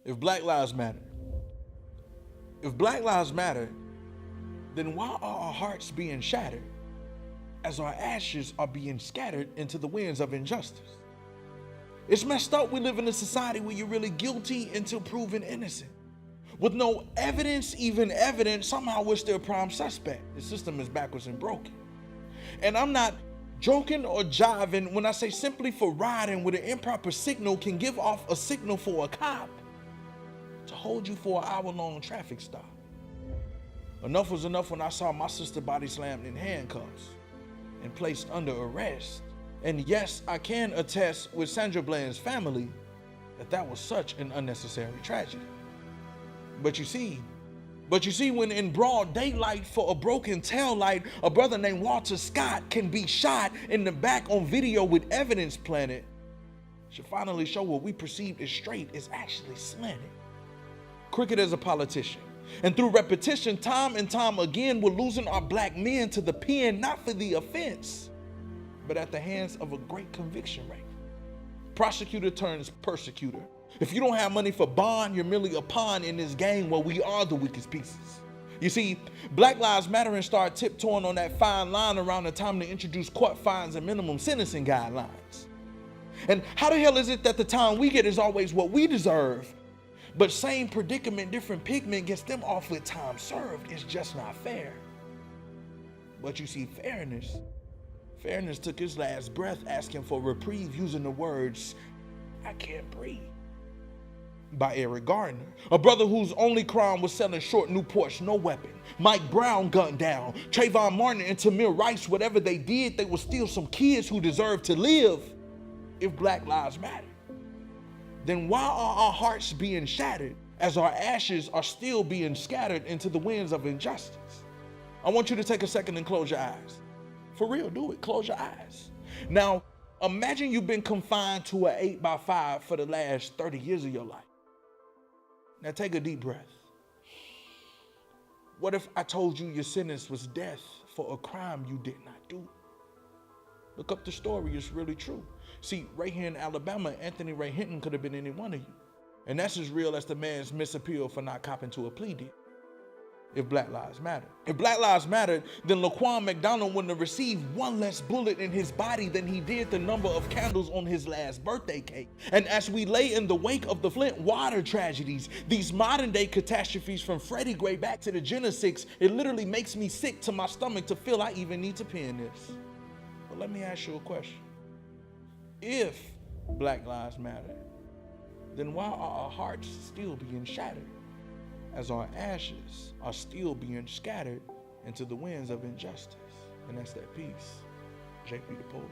If Black Lives Matter, if Black Lives Matter, then why are our hearts being shattered as our ashes are being scattered into the winds of injustice? It's messed up we live in a society where you're really guilty until proven innocent. With no evidence, even evidence, somehow we're still prime suspect. The system is backwards and broken. And I'm not joking or jiving when I say simply for riding with an improper signal can give off a signal for a cop to hold you for an hour-long traffic stop. Enough was enough when I saw my sister body slammed in handcuffs and placed under arrest. And yes, I can attest with Sandra Bland's family that was such an unnecessary tragedy. But you see, when in broad daylight for a broken taillight, a brother named Walter Scott can be shot in the back on video with evidence planted, should finally show what we perceived as straight is actually slanted. Cricket as a politician. And through repetition, time and time again, we're losing our black men to the pen, not for the offense, but at the hands of a great conviction rate. Prosecutor turns persecutor. If you don't have money for bond, you're merely a pawn in this game where we are the weakest pieces. You see, Black Lives Matter and start tiptoeing on that fine line around the time to introduce court fines and minimum sentencing guidelines. And how the hell is it that the time we get is always what we deserve, but same predicament, different pigment gets them off with time served? It's just not fair. But you see, fairness took his last breath asking for reprieve using the words, "I can't breathe," by Eric Gardner, a brother whose only crime was selling short Newports, no weapon. Mike Brown gunned down. Trayvon Martin and Tamir Rice, whatever they did, they were still some kids who deserve to live. If Black Lives Matter, then why are our hearts being shattered as our ashes are still being scattered into the winds of injustice? I want you to take a second and close your eyes. For real, do it. Close your eyes. Now, imagine you've been confined to an 8x5 for the last 30 years of your life. Now take a deep breath. What if I told you your sentence was death for a crime you did not do? Look up the story, it's really true. See, right here in Alabama, Anthony Ray Hinton could have been any one of you. And that's as real as the man's misappeal for not copping to a plea deal. If Black Lives Matter. If Black Lives Mattered, then Laquan McDonald wouldn't have received one less bullet in his body than he did the number of candles on his last birthday cake. And as we lay in the wake of the Flint water tragedies, these modern day catastrophes from Freddie Gray back to the Genesis, it literally makes me sick to my stomach to feel I even need to pen this. But let me ask you a question. If Black Lives Matter, then why are our hearts still being shattered as our ashes are still being scattered into the winds of injustice? And that's that piece. JP the Poet.